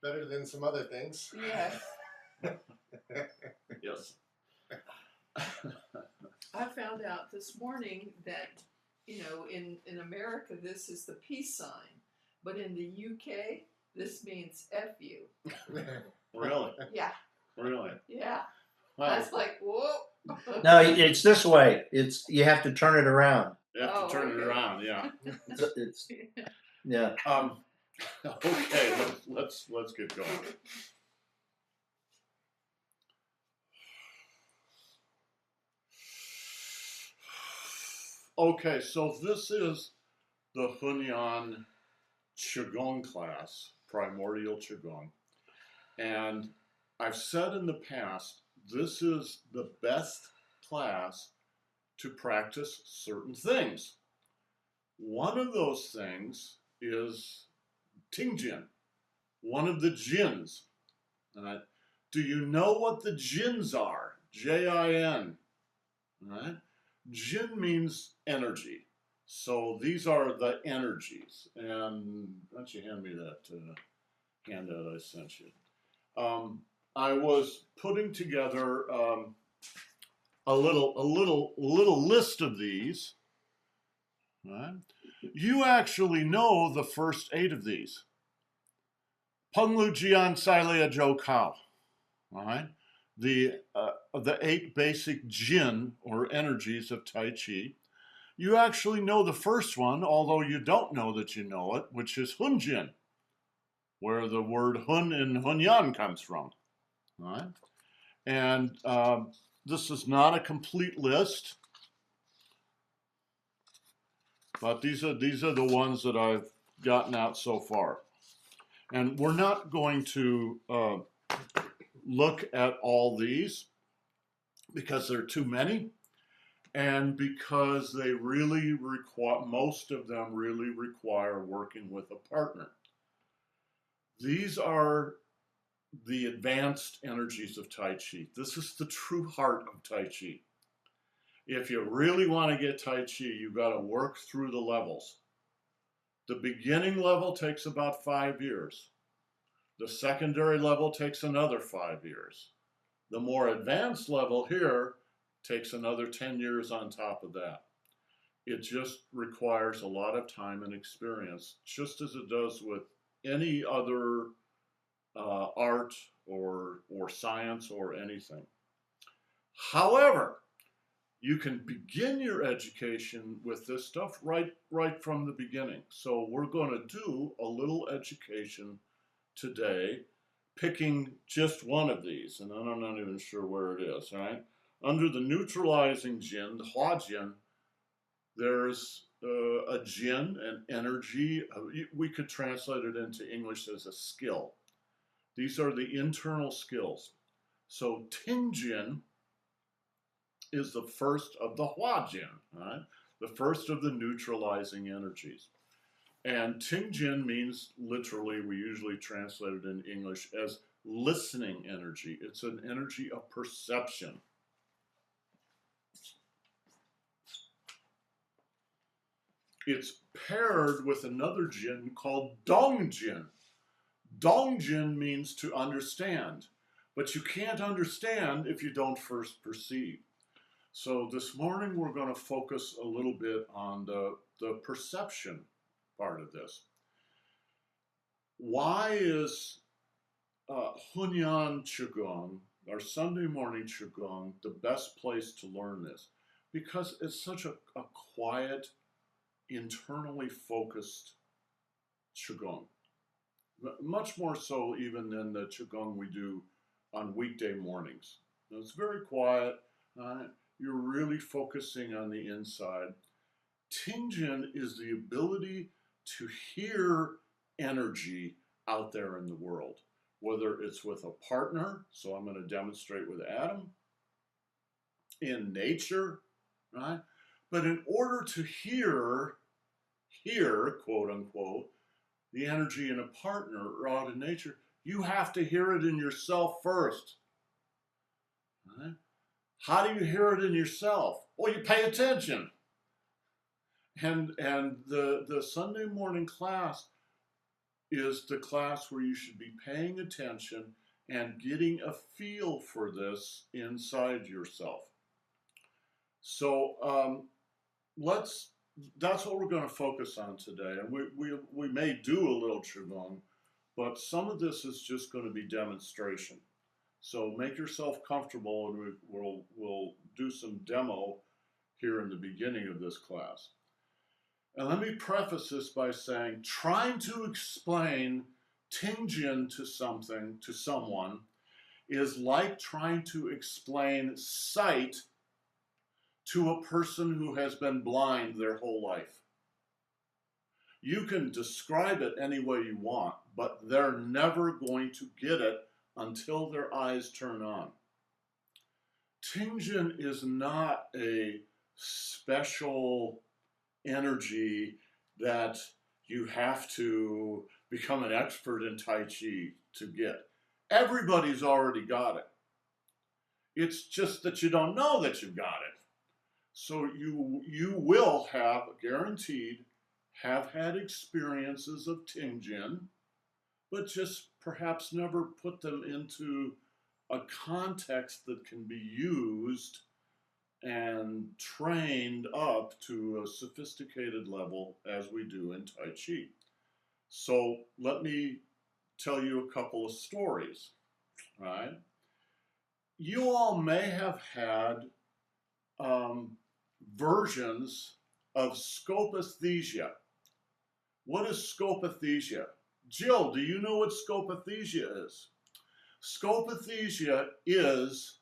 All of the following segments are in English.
Better than some other things. Yes. Yes. I found out this morning that, you know, in America, this is the peace sign. But in the UK, this means F you. Really? Yeah. Really? Yeah. Wow. That's like, whoa. No, it's this way. You have to turn it around. You have to turn it around, yeah. It's yeah. Okay, let's get going. Okay, so this is the Hunyan Qigong class, Primordial Qigong. And I've said in the past, this is the best class to practice certain things. One of those things is TINGJIN, one of the jins. Do you know what the jins are? J-I-N. Right? Jin means energy. So these are the energies. And why don't you hand me that handout I sent you? I was putting together a little list of these. Right? You actually know the first 8 of these. Penglu Jian Sailea Zhou Kao. All right? The 8 basic jin, or energies of Tai Chi. You actually know the first one, although you don't know that you know it, which is Hunjin, where the word Hun in Hunyan comes from. All right? And this is not a complete list, but these are the ones that I've gotten out so far. And we're not going to look at all these because there are too many, and because they really require, most of them really require working with a partner. These are the advanced energies of Tai Chi. This is the true heart of Tai Chi. If you really want to get Tai Chi, you've got to work through the levels. The beginning level takes about 5 years. The secondary level takes another 5 years. The more advanced level here takes another 10 years on top of that. It just requires a lot of time and experience, just as it does with any other art or science or anything. However, you can begin your education with this stuff right from the beginning. So we're going to do a little education today, picking just one of these, and I'm not even sure where it is, right? Under the neutralizing jin, the Hua Jin, there's a jin, an energy. We could translate it into English as a skill. These are the internal skills. So TINGJIN is the first of the Hua Jin, right? The first of the neutralizing energies. And TINGJIN means, literally, we usually translate it in English as listening energy. It's an energy of perception. It's paired with another jin called Dongjin. Dongjin means to understand, but you can't understand if you don't first perceive. So this morning we're going to focus a little bit on the perception part of this. Why is Hunyan Qigong, our Sunday morning Qigong, the best place to learn this? Because it's such a quiet, internally focused Qigong. Much more so even than the Qigong we do on weekday mornings. It's very quiet. You're really focusing on the inside. TINGJIN is the ability to hear energy out there in the world, whether it's with a partner, so I'm going to demonstrate with Adam, in nature, right? But in order to hear, quote unquote, the energy in a partner or out in nature, you have to hear it in yourself first. Right? How do you hear it in yourself? Well, you pay attention. And the Sunday morning class is the class where you should be paying attention and getting a feel for this inside yourself. So that's what we're going to focus on today. And we may do a little Qigong, but some of this is just going to be demonstration. So make yourself comfortable, and we'll do some demo here in the beginning of this class. And let me preface this by saying, trying to explain TINGJIN to someone, is like trying to explain sight to a person who has been blind their whole life. You can describe it any way you want, but they're never going to get it until their eyes turn on. TINGJIN is not a special energy that you have to become an expert in Tai Chi to get. Everybody's already got it. It's just that you don't know that you've got it. So you will have, guaranteed, have had experiences of TINGJIN, but just perhaps never put them into a context that can be used and trained up to a sophisticated level as we do in Tai Chi. So let me tell you a couple of stories, right? You all may have had versions of scopaesthesia. What is scopaesthesia? Jill, do you know what scopaesthesia is? Scopaesthesia is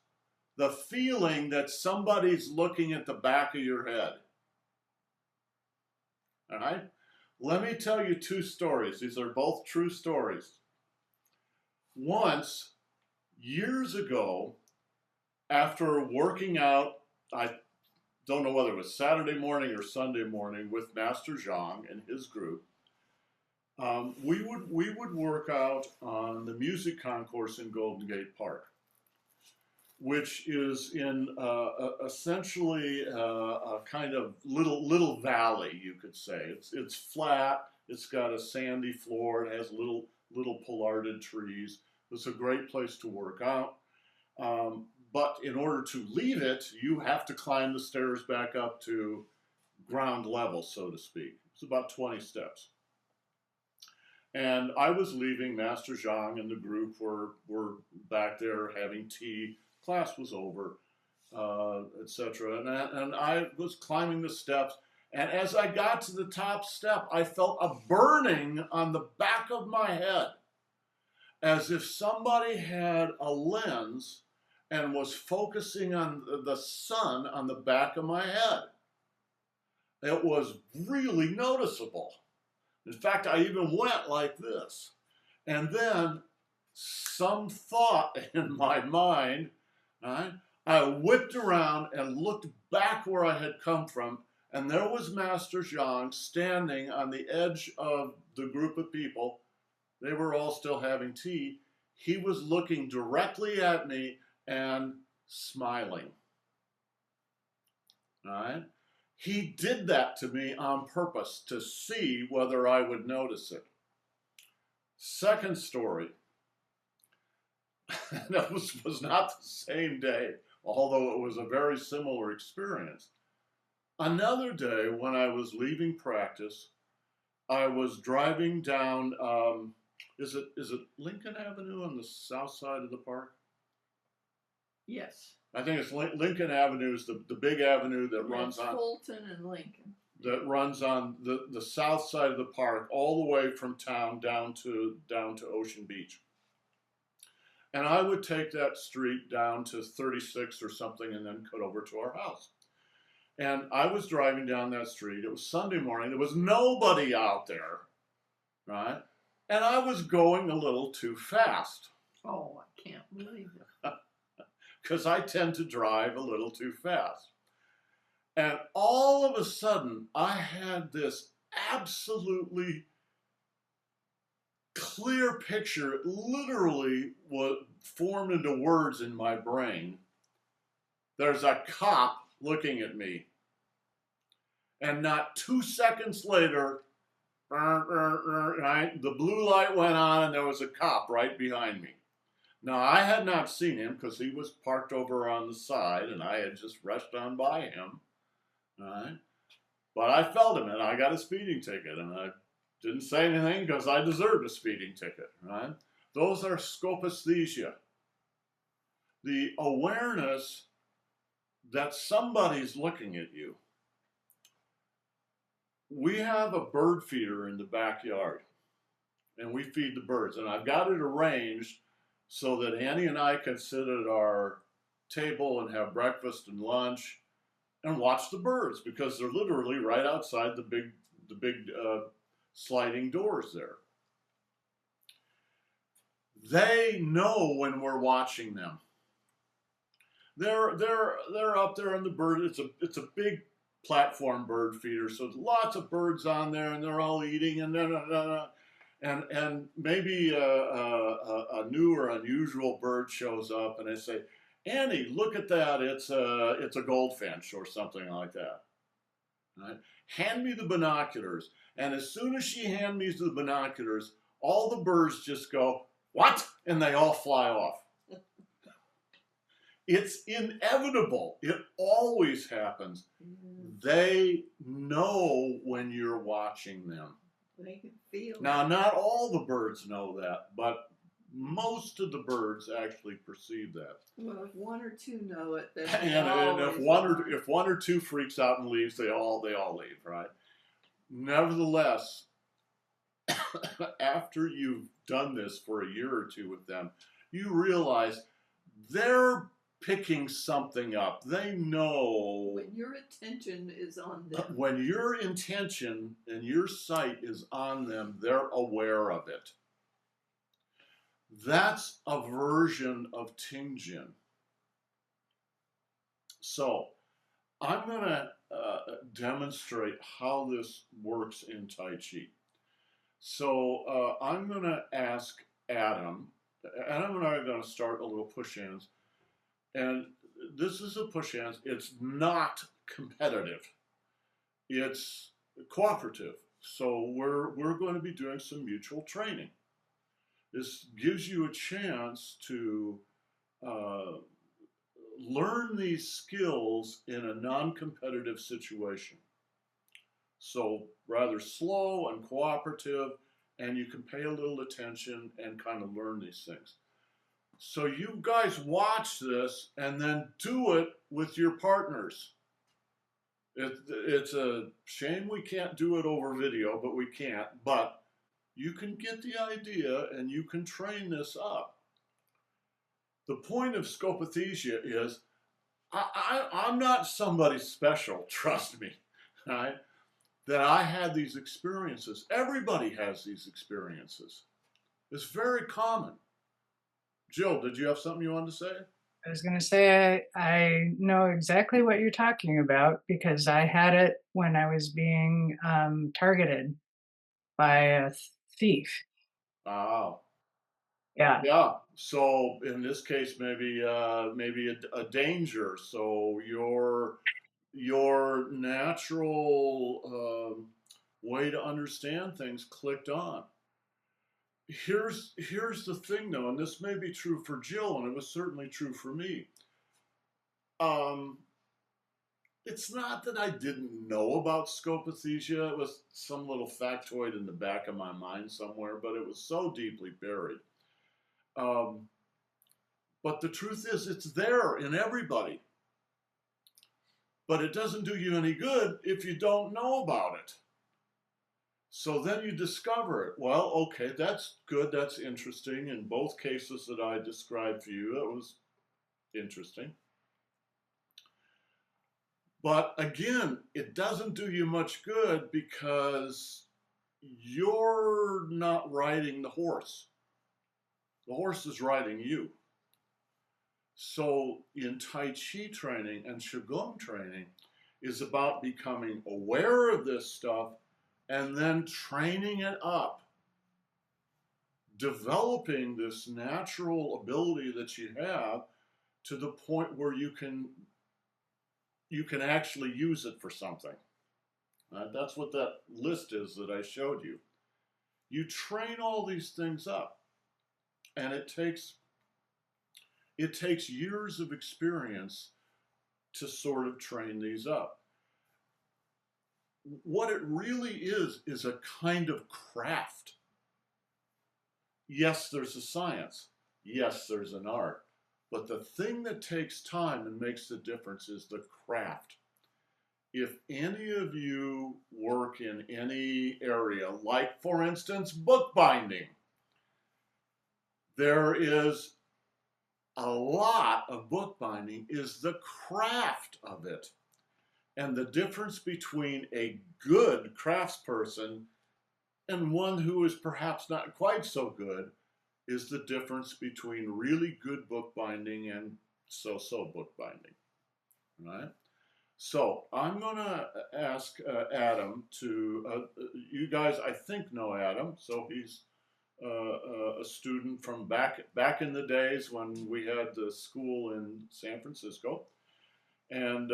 the feeling that somebody's looking at the back of your head. All right? Let me tell you two stories. These are both true stories. Once, years ago, after working out, I don't know whether it was Saturday morning or Sunday morning, with Master Zhang and his group, we would work out on the music concourse in Golden Gate Park, which is in essentially a kind of little valley, you could say. It's flat. It's got a sandy floor. It has little pollarded trees. It's a great place to work out. But in order to leave it, you have to climb the stairs back up to ground level, so to speak. It's about 20 steps. And I was leaving. Master Zhang and the group were back there having tea. Class was over, etc. And I was climbing the steps. And as I got to the top step, I felt a burning on the back of my head, as if somebody had a lens and was focusing on the sun on the back of my head. It was really noticeable. In fact, I even went like this. And then some thought in my mind, right, I whipped around and looked back where I had come from, and there was Master Zhang standing on the edge of the group of people. They were all still having tea. He was looking directly at me and smiling. All right? He did that to me on purpose to see whether I would notice it. Second story. That was not the same day, although it was a very similar experience. Another day, when I was leaving practice, I was driving down, is it Lincoln Avenue on the south side of the park? Yes. I think it's Lincoln Avenue is the big avenue that runs on Fulton and Lincoln. That runs on the south side of the park, all the way from town down to Ocean Beach. And I would take that street down to 36 or something, and then cut over to our house. And I was driving down that street. It was Sunday morning. There was nobody out there, right? And I was going a little too fast. Oh, I can't believe it. Because I tend to drive a little too fast. And all of a sudden, I had this absolutely clear picture. It literally was formed into words in my brain. There's a cop looking at me. And not 2 seconds later, right? The blue light went on and there was a cop right behind me. Now, I had not seen him because he was parked over on the side and I had just rushed on by him, right? But I felt him and I got a speeding ticket and I didn't say anything because I deserved a speeding ticket, right? Those are scopaesthesia. The awareness that somebody's looking at you. We have a bird feeder in the backyard and we feed the birds. And I've got it arranged so that Annie and I can sit at our table and have breakfast and lunch and watch the birds because they're literally right outside the big sliding doors there. They know when we're watching them. They're up there in the bird. It's a big platform bird feeder, so there's lots of birds on there, and they're all eating and maybe a new or unusual bird shows up, and they say, "Annie, look at that! It's a goldfinch or something like that." Right? Hand me the binoculars, and as soon as she hands me the binoculars, all the birds just go, "What?" and they all fly off. It's inevitable. It always happens. They know when you're watching them. They can feel Now, it. not all the birds know that, but most of the birds actually perceive that. Well, if one or two know it, then And if one or two freaks out and leaves, they all leave, right? Nevertheless, after you've done this for a year or two with them, you realize they're picking something up. They know when your attention is on them. When your intention and your sight is on them, they're aware of it. That's a version of Tingjin. So I'm going to demonstrate how this works in Tai Chi. So I'm going to ask Adam. Adam and I are going to start a little push hands. And this is a push hands. It's not competitive. It's cooperative. So we're going to be doing some mutual training. This gives you a chance to learn these skills in a non-competitive situation. So rather slow and cooperative, and you can pay a little attention and kind of learn these things. So you guys watch this and then do it with your partners. It's a shame we can't do it over video, but we can't. But you can get the idea and you can train this up. The point of scopaesthesia is I'm not somebody special, trust me, right? That I had these experiences. Everybody has these experiences. It's very common. Jill, did you have something you wanted to say? I was going to say, I know exactly what you're talking about because I had it when I was being targeted by a thief. Wow. Yeah. Yeah. So in this case, maybe a danger. So your natural way to understand things clicked on. Here's the thing though, and this may be true for Jill, and it was certainly true for me. It's not that I didn't know about scopaesthesia. It was some little factoid in the back of my mind somewhere, but it was so deeply buried. But the truth is, it's there in everybody. But it doesn't do you any good if you don't know about it. So then you discover it. Well, okay, that's good, that's interesting. In both cases that I described for you, that was interesting. But again, it doesn't do you much good because you're not riding the horse. The horse is riding you. So in Tai Chi training and Qigong training is about becoming aware of this stuff and then training it up, developing this natural ability that you have to the point where you can actually use it for something. That's what that list is that I showed you. You train all these things up, and it takes years of experience to sort of train these up. What it really is a kind of craft. Yes, there's a science. Yes, there's an art. But the thing that takes time and makes the difference is the craft. If any of you work in any area, like for instance, bookbinding, there is a lot of bookbinding is the craft of it. And the difference between a good craftsperson and one who is perhaps not quite so good is the difference between really good bookbinding and so-so bookbinding, right? So I'm going to ask Adam to, you guys I think know Adam, so he's a student from back in the days when we had the school in San Francisco. And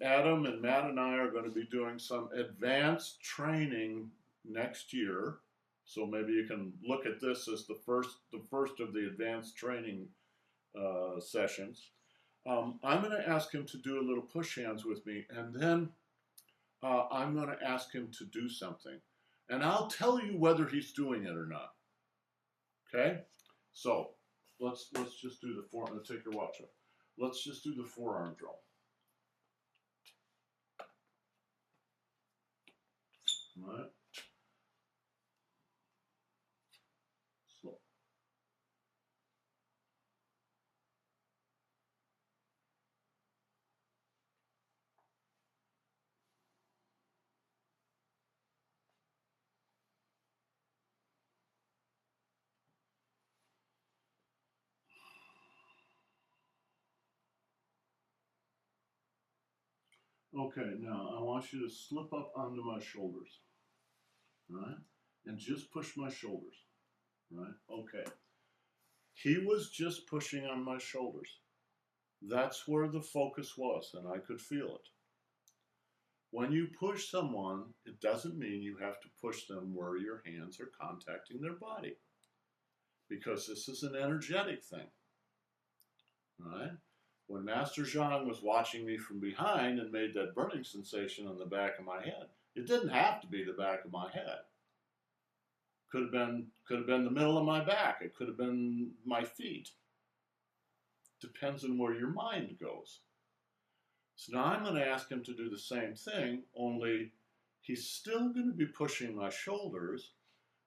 Adam and Matt and I are going to be doing some advanced training next year. So maybe you can look at this as the first of the advanced training sessions. I'm going to ask him to do a little push hands with me, and then I'm going to ask him to do something. And I'll tell you whether he's doing it or not. Okay? So let's just do the forearm. Take your watch off. Let's just do the forearm drill. All right? Slow. Okay, now I want you to slip up onto my shoulders, right? And just push my shoulders, right? Okay. He was just pushing on my shoulders. That's where the focus was, and I could feel it. When you push someone, it doesn't mean you have to push them where your hands are contacting their body, because this is an energetic thing, right? When Master Zhang was watching me from behind and made that burning sensation on the back of my head, it didn't have to be the back of my head. Could have been the middle of my back. It could have been my feet. Depends on where your mind goes. So now I'm going to ask him to do the same thing, only he's still going to be pushing my shoulders,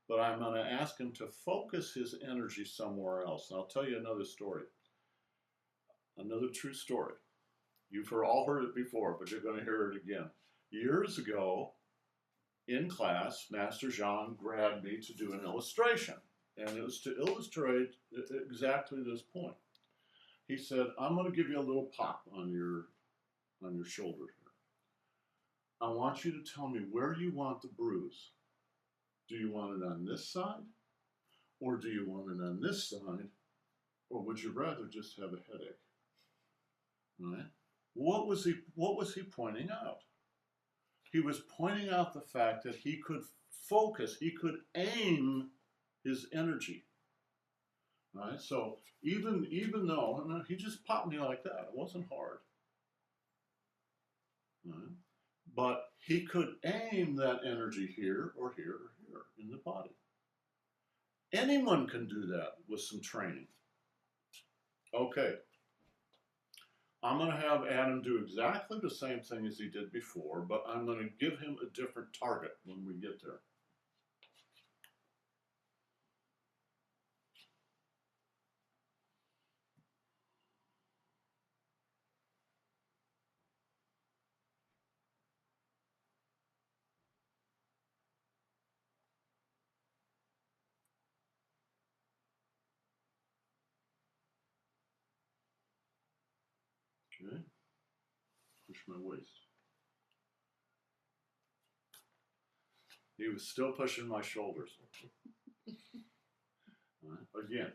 but I'm going to ask him to focus his energy somewhere else. And I'll tell you another story. Another true story. You've all heard it before, but you're going to hear it again. Years ago, in class, Master Zhang grabbed me to do an illustration, and it was to illustrate exactly this point. He said, I'm going to give you a little pop on your shoulder here. I want you to tell me where you want the bruise. Do you want it on this side, or do you want it on this side, or would you rather just have a headache? Right? What was he pointing out? He was pointing out the fact that he could focus, he could aim his energy. Right? So even though he just popped me like that, it wasn't hard. Right? But he could aim that energy here or here or here in the body. Anyone can do that with some training. Okay. I'm going to have Adam do exactly the same thing as he did before, but I'm going to give him a different target when we get there. Okay. Push my waist. He was still pushing my shoulders. Right. Again.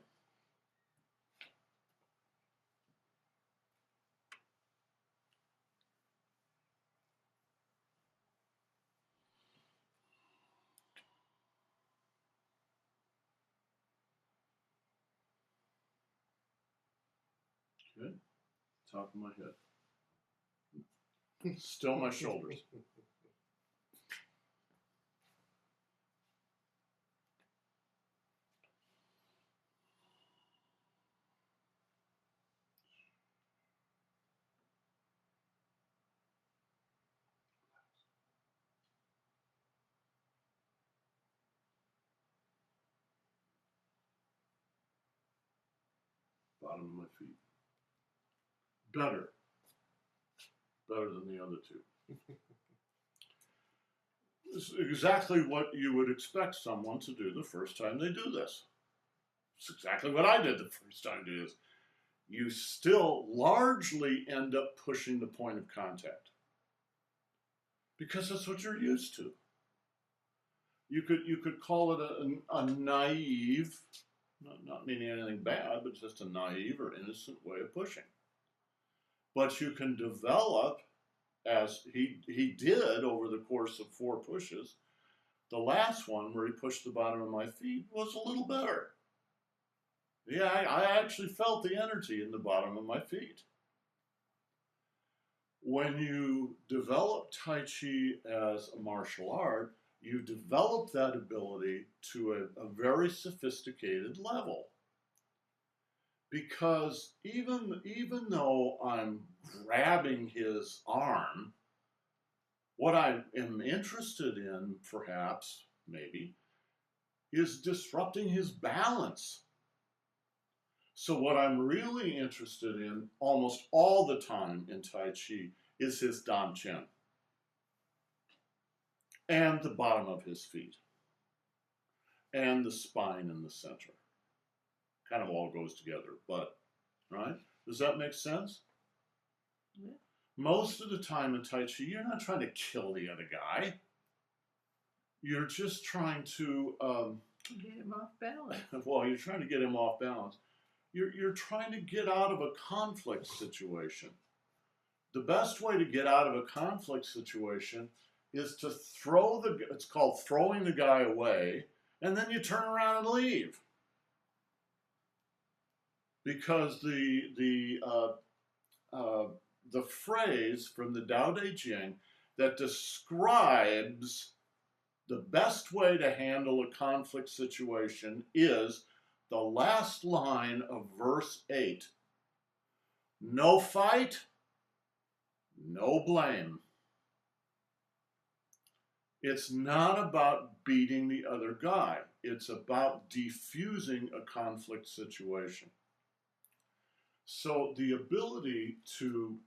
top of my head. Still my shoulders. Bottom of my feet. Better. Better than the other two. This is exactly what you would expect someone to do the first time they do this. It's exactly what I did the first time I did this. You still largely end up pushing the point of contact because that's what you're used to. You could call it a naive, not meaning anything bad, but just a naive or innocent way of pushing. But you can develop, as he did over the course of 4 pushes. The last one, where he pushed the bottom of my feet, was a little better. Yeah, I actually felt the energy in the bottom of my feet. When you develop Tai Chi as a martial art, you develop that ability to a very sophisticated level. Because even though I'm grabbing his arm, what I am interested in, perhaps, maybe, is disrupting his balance. So what I'm really interested in almost all the time in Tai Chi is his Dan Chen and the bottom of his feet and the spine in the center. Kind of all goes together, but, right? Does that make sense? Yeah. Most of the time in Tai Chi, you're not trying to kill the other guy. You're just trying to... Get him off balance. well, you're trying to get him off balance. You're trying to get out of a conflict situation. The best way to get out of a conflict situation is to throw it's called throwing the guy away, and then you turn around and leave. Because the phrase from the Tao Te Ching that describes the best way to handle a conflict situation is the last line of verse 8. No fight, no blame. It's not about beating the other guy. It's about defusing a conflict situation. So the ability to,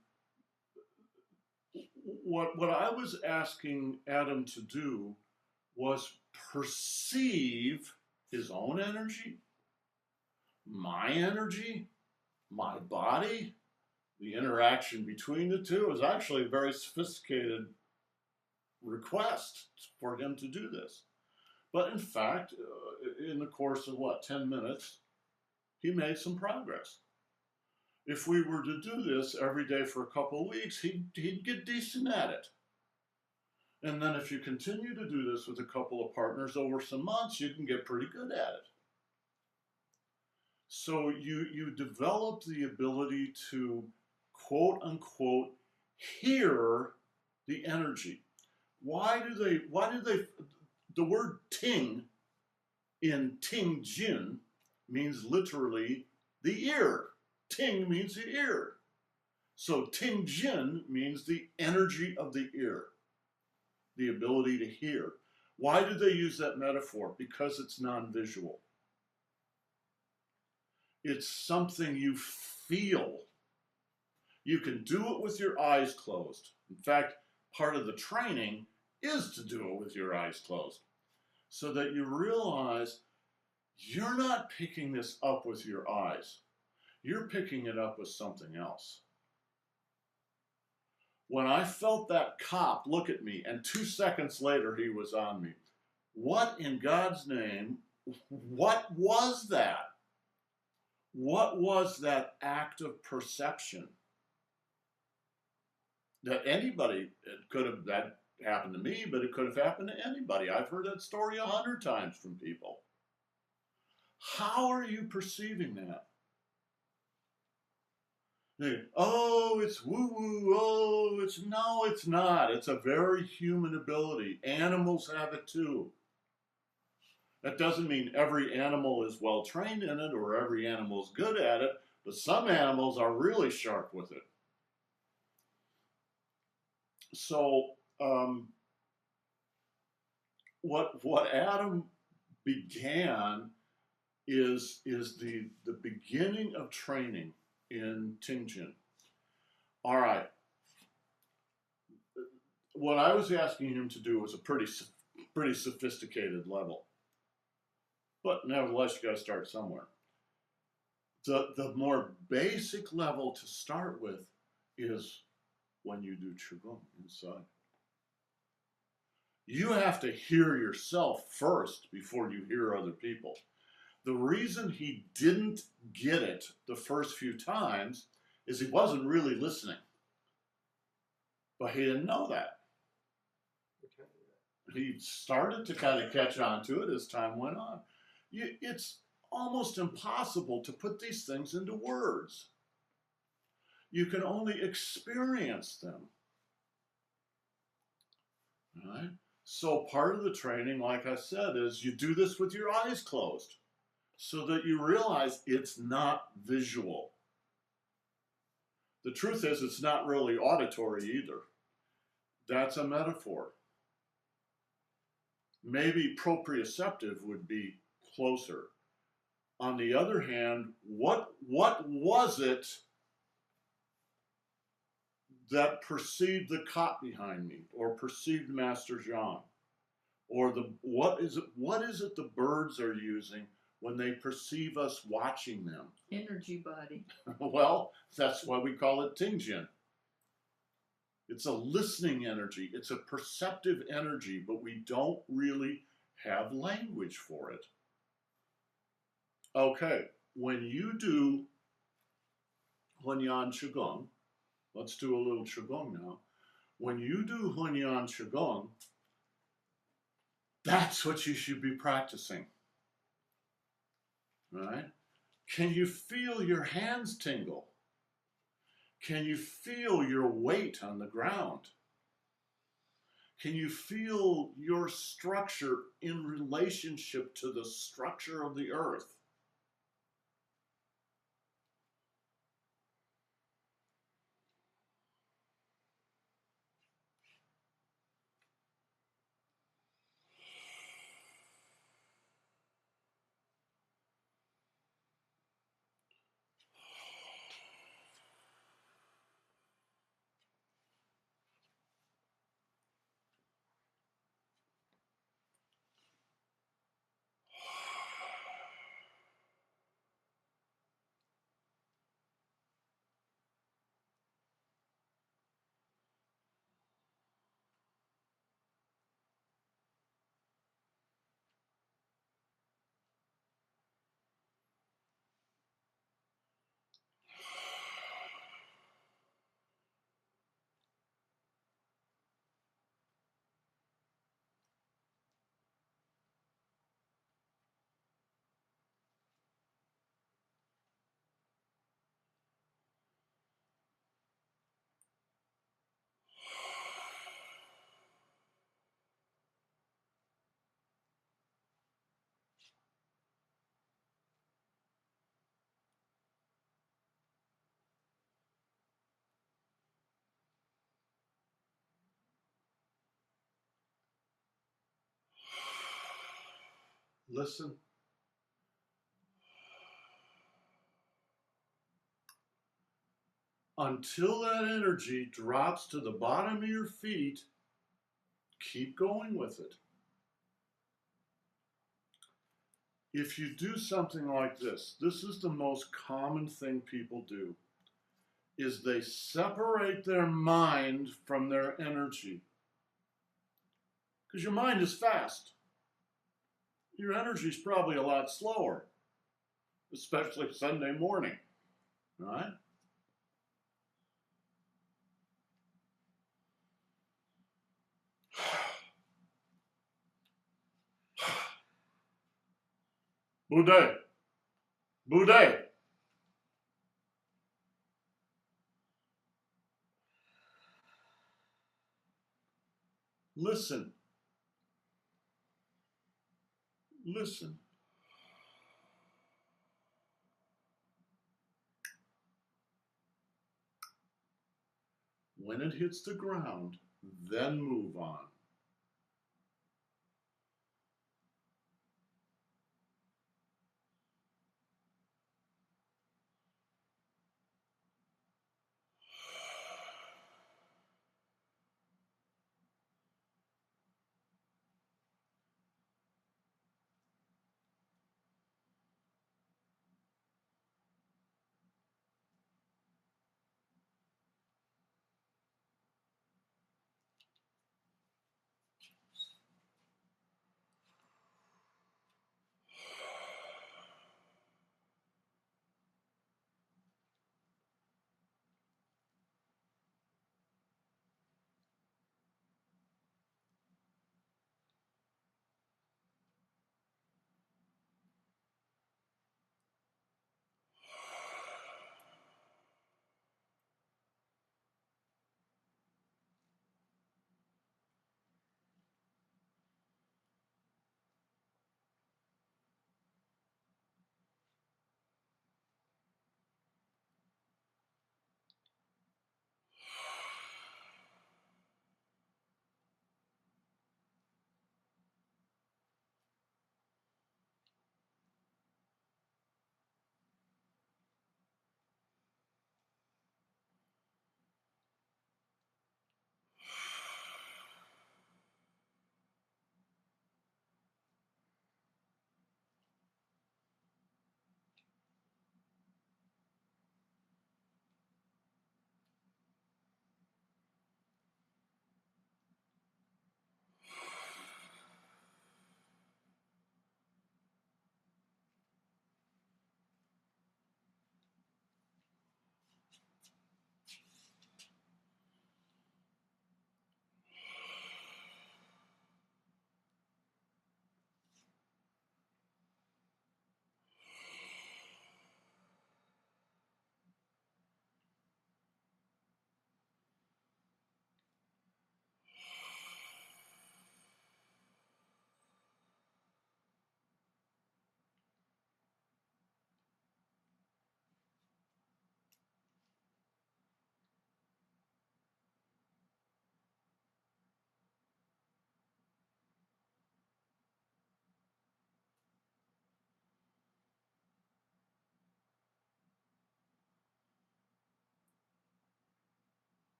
what I was asking Adam to do was perceive his own energy, my energy, my body. The interaction between the two is actually a very sophisticated request for him to do this. But in fact, in the course of 10 minutes, he made some progress. If we were to do this every day for a couple of weeks, he'd get decent at it. And then if you continue to do this with a couple of partners over some months, you can get pretty good at it. So you develop the ability to, quote unquote, hear the energy. Why do they, the word ting in TINGJIN means literally the ear. Ting means the ear. So TINGJIN means the energy of the ear, the ability to hear. Why do they use that metaphor? Because it's non-visual. It's something you feel. You can do it with your eyes closed. In fact, part of the training is to do it with your eyes closed, so that you realize you're not picking this up with your eyes. You're picking it up with something else. When I felt that cop look at me, and 2 seconds later he was on me, what in God's name, what was that? What was that act of perception? That anybody, that happened to me, but it could have happened to anybody. I've heard that story 100 times from people. How are you perceiving that? Oh, it's woo woo. Oh, it's not. It's a very human ability. Animals have it too. That doesn't mean every animal is well trained in it or every animal is good at it, but some animals are really sharp with it. So, what Adam began is the beginning of training in Tingjin. All right, what I was asking him to do was a pretty sophisticated level, but nevertheless, you got to start somewhere. The more basic level to start with is when you do Qigong inside. You have to hear yourself first before you hear other people. The reason he didn't get it the first few times is he wasn't really listening. But he didn't know that. He started to kind of catch on to it as time went on. It's almost impossible to put these things into words. You can only experience them. All right? So part of the training, like I said, is you do this with your eyes closed so that you realize it's not visual. The truth is, it's not really auditory either. That's a metaphor. Maybe proprioceptive would be closer. On the other hand, what was it that perceived the cot behind me, or perceived Master Jean, or what is it the birds are using when they perceive us watching them? Energy body. Well, that's why we call it Tingjin. It's a listening energy. It's a perceptive energy, but we don't really have language for it. Okay, when you do Huanyan Qigong, let's do a little Qigong now. When you do Huanyan Qigong, that's what you should be practicing. All right? Can you feel your hands tingle? Can you feel your weight on the ground? Can you feel your structure in relationship to the structure of the earth? Listen. Until that energy drops to the bottom of your feet, keep going with it. If you do something like this is the most common thing people do, is they separate their mind from their energy. Because your mind is fast. Your energy is probably a lot slower, especially Sunday morning, right? Boudet, Boudet. Listen. Listen. When it hits the ground, then move on.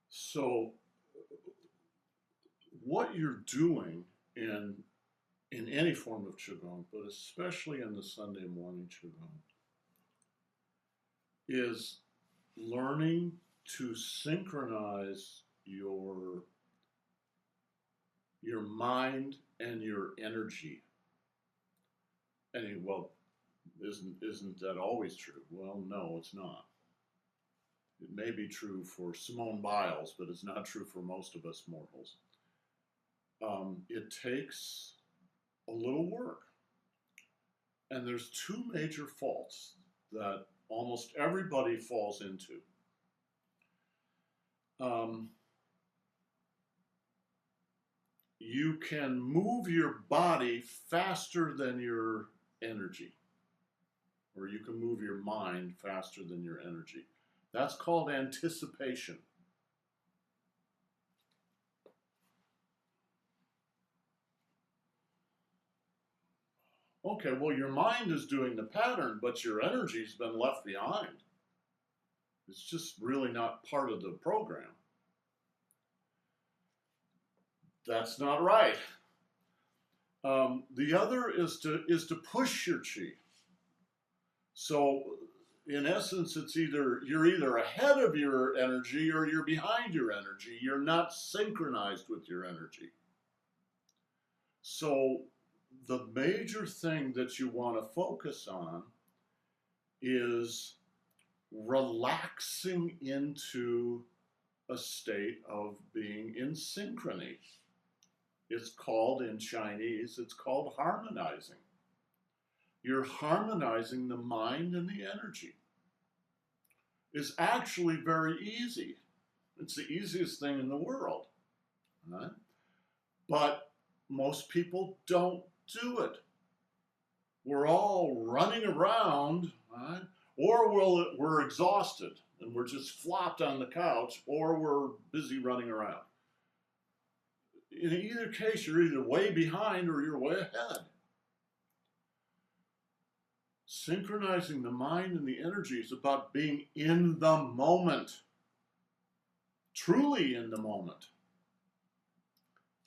So what you're doing in any form of Qigong, but especially in the Sunday morning Qigong, is learning to synchronize your mind and your energy. And well, isn't that always true? Well, no, it's not. It may be true for Simone Biles, but it's not true for most of us mortals. It takes a little work. And there's two major faults that almost everybody falls into. You can move your body faster than your energy, or you can move your mind faster than your energy. That's called anticipation. Okay, well, your mind is doing the pattern, but your energy's been left behind. It's just really not part of the program. That's not right. The other is to push your chi. So, in essence, you're either ahead of your energy or you're behind your energy. You're not synchronized with your energy. So, the major thing that you want to focus on is relaxing into a state of being in synchrony. It's called in Chinese, it's called harmonizing. You're harmonizing the mind and the energy. It's actually very easy. It's the easiest thing in the world, right? But most people don't do it. We're all running around, right? Or we're exhausted and we're just flopped on the couch, or we're busy running around. In either case, you're either way behind or you're way ahead. Synchronizing the mind and the energy is about being in the moment, truly in the moment.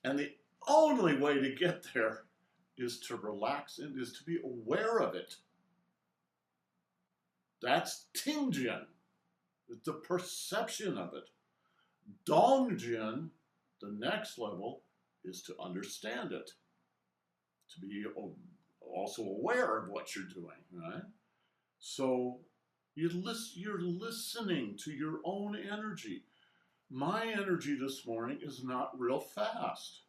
And the only way to get there is to relax and is to be aware of it. That's Tingjin, the perception of it. Dongjin, the next level, is to understand it, to be also aware of what you're doing, right? So you're listening to your own energy. My energy this morning is not real fast.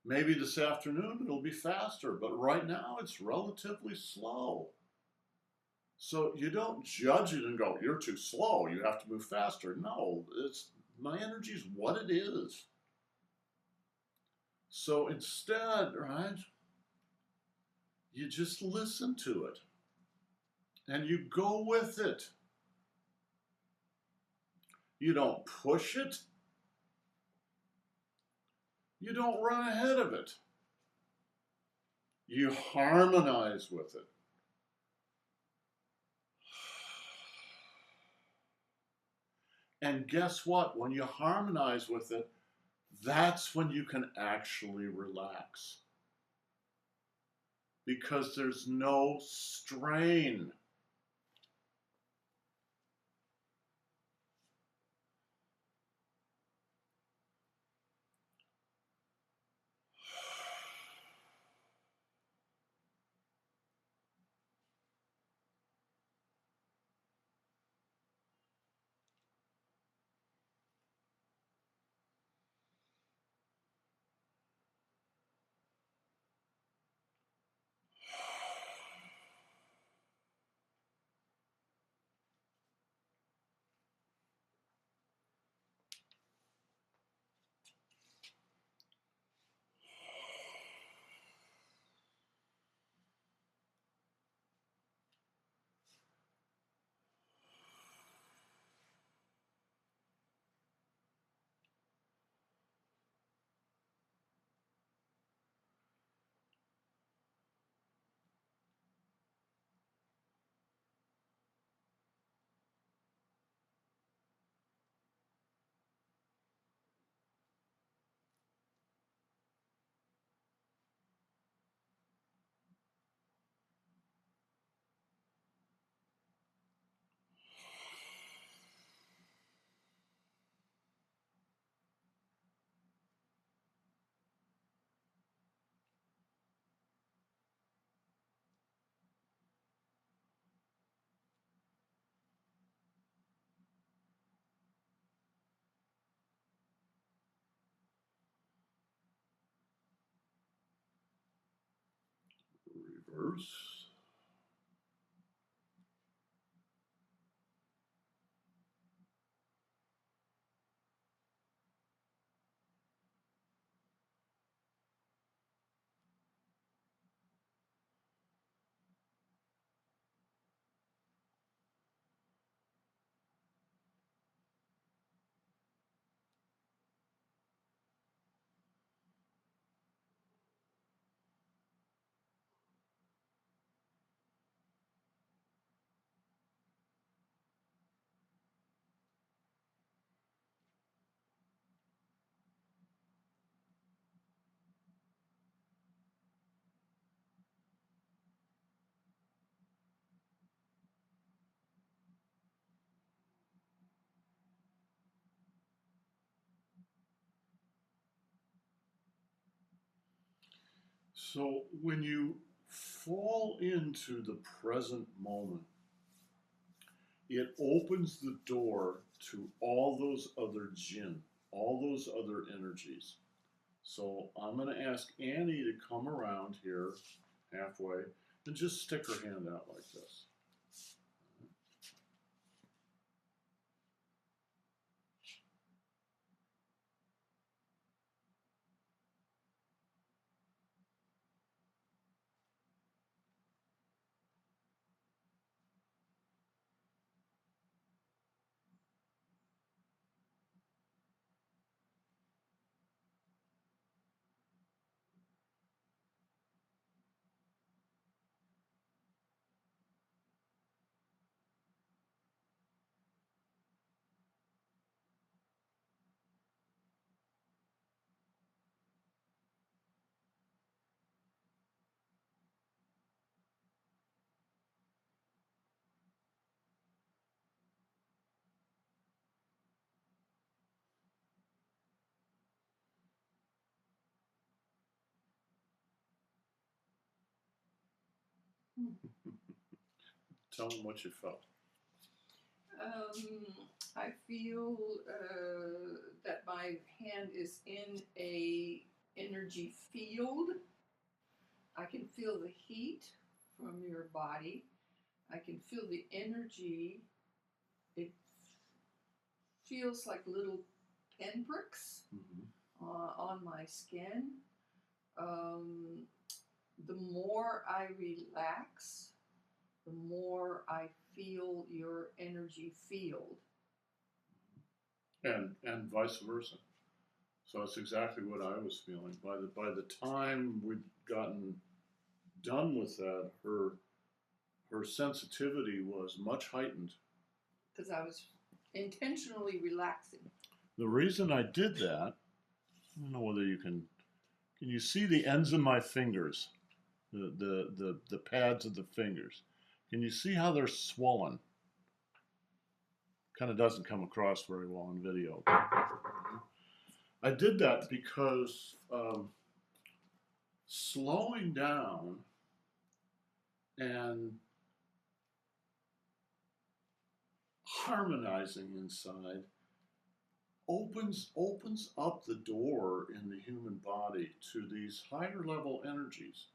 Maybe this afternoon it'll be faster, but right now it's relatively slow. So you don't judge it and go, you're too slow, you have to move faster. No, my energy is what it is. So instead, right, you just listen to it and you go with it. You don't push it. You don't run ahead of it. You harmonize with it. And guess what? When you harmonize with it, that's when you can actually relax. Because there's no strain. Reverse. So when you fall into the present moment, it opens the door to all those other jinn, all those other energies. So I'm going to ask Annie to come around here halfway and just stick her hand out like this. Tell them what you felt. I feel that my hand is in a energy field. I can feel the heat from your body. I can feel the energy. It feels like little pinpricks on my skin. The more I relax, the more I feel your energy field. And vice versa. So that's exactly what I was feeling. By the time we'd gotten done with that, her sensitivity was much heightened. Because I was intentionally relaxing. The reason I did that, I don't know whether you can you see the ends of my fingers, the pads of the fingers? Can you see how they're swollen? Kind of doesn't come across very well on video. I did that because slowing down and harmonizing inside opens up the door in the human body to these higher level energies.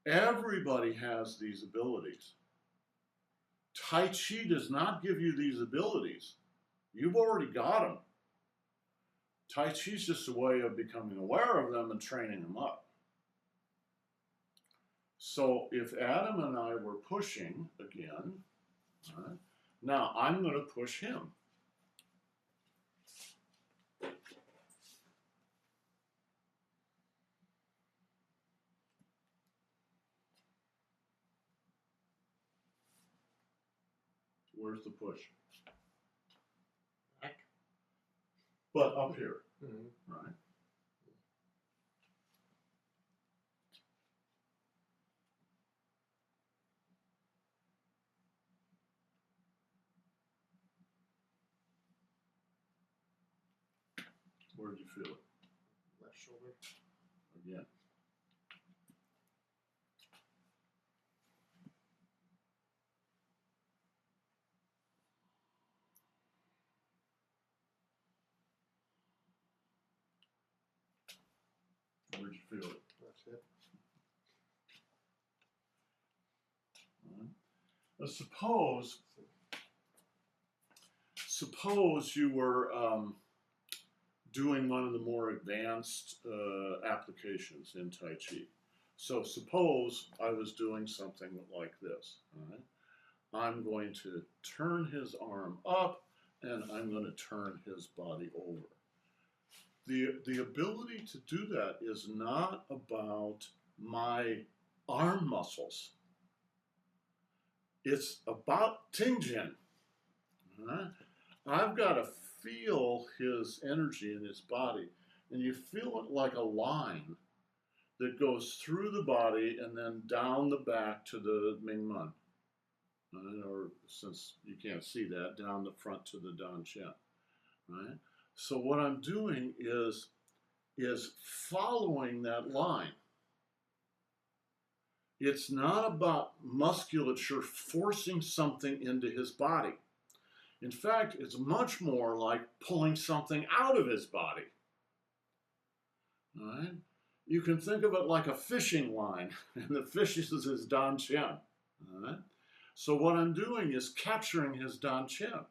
Everybody has these abilities. Tai Chi does not give you these abilities. You've already got them. Tai Chi is just a way of becoming aware of them and training them up. So if Adam and I were pushing again, right, now I'm going to push him. Where's the push? Back. But up here, right? Where did you feel it? Left shoulder. Again. Where'd you feel it? Left hip. Now suppose you were doing one of the more advanced applications in Tai Chi. So suppose I was doing something like this. All right? I'm going to turn his arm up and I'm going to turn his body over. The ability to do that is not about my arm muscles. It's about TINGJIN. Right? I've got to feel his energy in his body, and you feel it like a line that goes through the body and then down the back to the Mingmen. Or since you can't see that, down the front to the Dan Chen. Right? So what I'm doing is following that line. It's not about musculature forcing something into his body. In fact, it's much more like pulling something out of his body. All right? You can think of it like a fishing line, and the fish is his dantian. All right? So what I'm doing is capturing his dantian.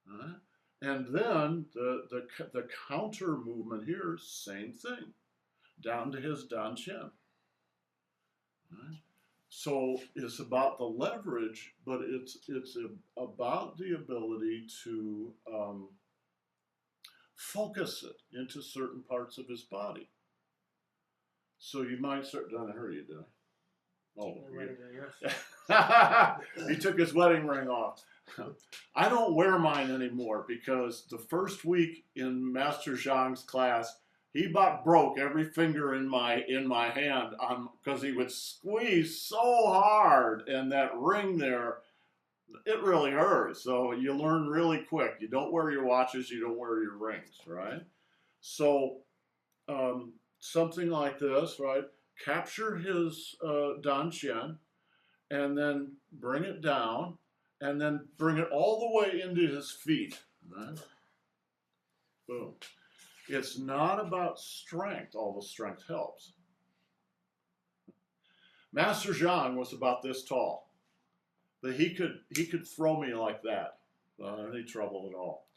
All right? And then the counter movement here, same thing, down to his dantian. Right? So it's about the leverage, but it's about the ability to focus it into certain parts of his body. So you might start. Did I hurry you, did I? Oh, he took his wedding ring off. I don't wear mine anymore because the first week in Master Zhang's class, he about broke every finger in my hand because he would squeeze so hard, and that ring there, it really hurts. So you learn really quick. You don't wear your watches, you don't wear your rings, right? So something like this, right? Capture his dantian, and then bring it down, and then bring it all the way into his feet. Right? Boom. It's not about strength, although strength helps. Master Zhang was about this tall, but he could throw me like that without any trouble at all.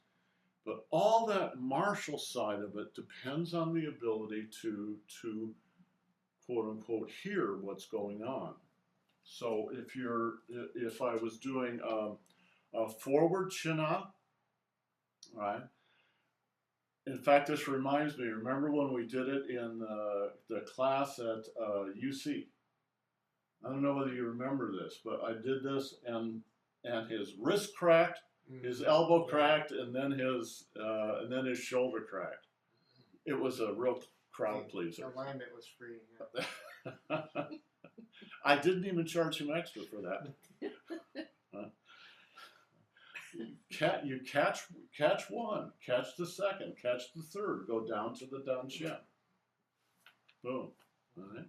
But all that martial side of it depends on the ability to quote unquote hear what's going on. So if I was doing a forward chin up, right? In fact, this reminds me, remember when we did it in the class at UC? I don't know whether you remember this, but I did this, and his wrist cracked, his elbow cracked, and then his shoulder cracked. It was a real crowd pleaser. The alignment was free. Yeah. I didn't even charge him extra for that. You catch one, catch the second, catch the third, go down to the dantian. Boom. All right.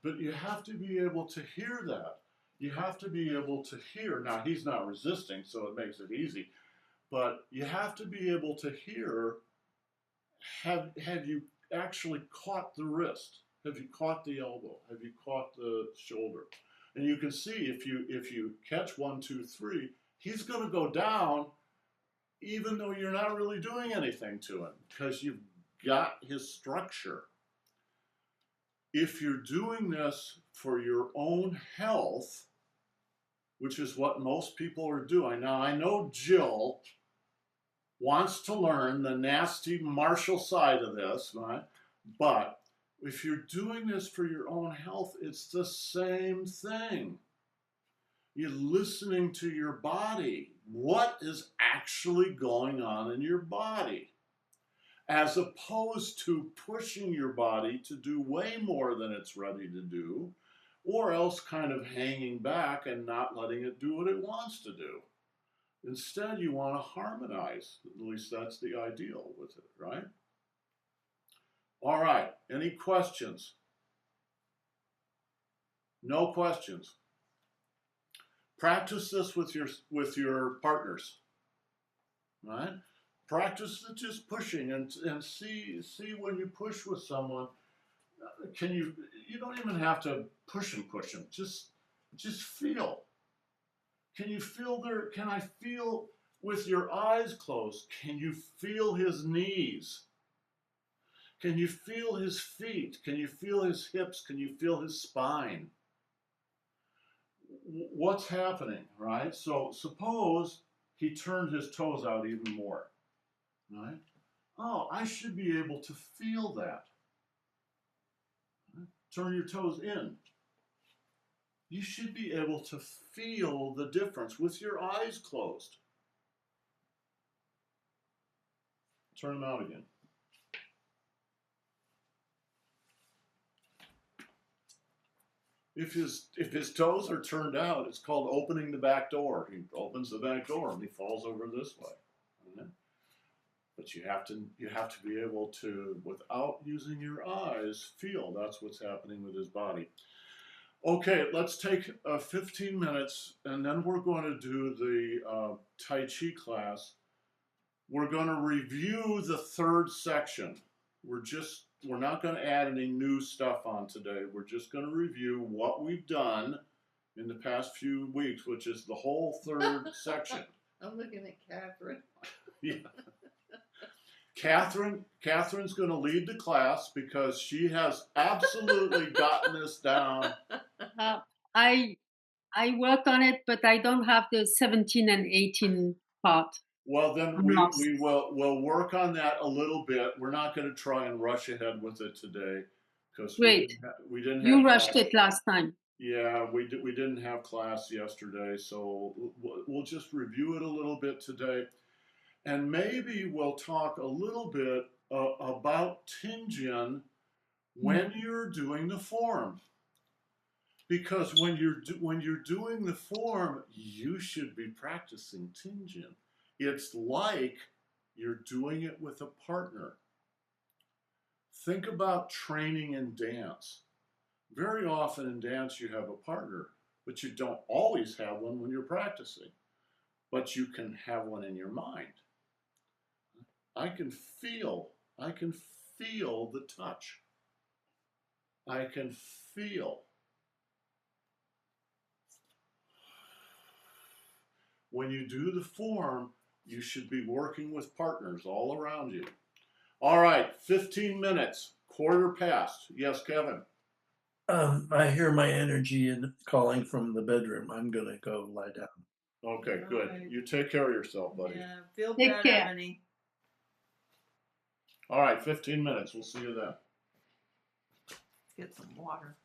But you have to be able to hear that. You have to be able to hear. Now, he's not resisting, so it makes it easy. But you have to be able to hear, have you actually caught the wrist? Have you caught the elbow? Have you caught the shoulder? And you can see if you catch 1, 2, 3, he's going to go down even though you're not really doing anything to him because you've got his structure. If you're doing this for your own health, which is what most people are doing. Now, I know Jill wants to learn the nasty martial side of this, right? But if you're doing this for your own health, it's the same thing. You're listening to your body. What is actually going on in your body? As opposed to pushing your body to do way more than it's ready to do, or else kind of hanging back and not letting it do what it wants to do. Instead, you want to harmonize. At least that's the ideal with it, right? All right, any questions? No questions. Practice this with your partners, right? Practice just pushing and see when you push with someone. You don't even have to push them. Just feel. Can you feel can I feel with your eyes closed? Can you feel his knees? Can you feel his feet? Can you feel his hips? Can you feel his spine? What's happening, right? So suppose he turned his toes out even more, right? Oh, I should be able to feel that. Turn your toes in. You should be able to feel the difference with your eyes closed. Turn them out again. If his toes are turned out, it's called opening the back door. He opens the back door and he falls over this way. But you have to be able to, without using your eyes, feel. That's what's happening with his body. Okay, let's take 15 minutes, and then we're going to do the Tai Chi class. We're going to review the third section. We're not going to add any new stuff on today. We're just going to review what we've done in the past few weeks, which is the whole third section. I'm looking at Catherine. Yeah. Catherine's going to lead the class because she has absolutely gotten this down. I worked on it, but I don't have the 17 and 18 part. Well, then I'm we lost. we'll work on that a little bit. We're not going to try and rush ahead with it today because Great. we didn't You have rushed class. it last time. Yeah, we didn't have class yesterday, so we'll just review it a little bit today, and maybe we'll talk a little bit about TINGJIN when you're doing the form. Because when you're doing the form, you should be practicing TINGJIN. It's like you're doing it with a partner. Think about training in dance. Very often in dance you have a partner, but you don't always have one when you're practicing. But you can have one in your mind. I can feel the touch. I can feel. When you do the form, you should be working with partners all around you. All right, 15 minutes, quarter past. Yes, Kevin. I hear my energy in calling from the bedroom. I'm gonna go lie down. Okay, All good. right. You take care of yourself, buddy. Yeah, feel Take better, care. honey. All right, 15 minutes. We'll see you then. Let's get some water.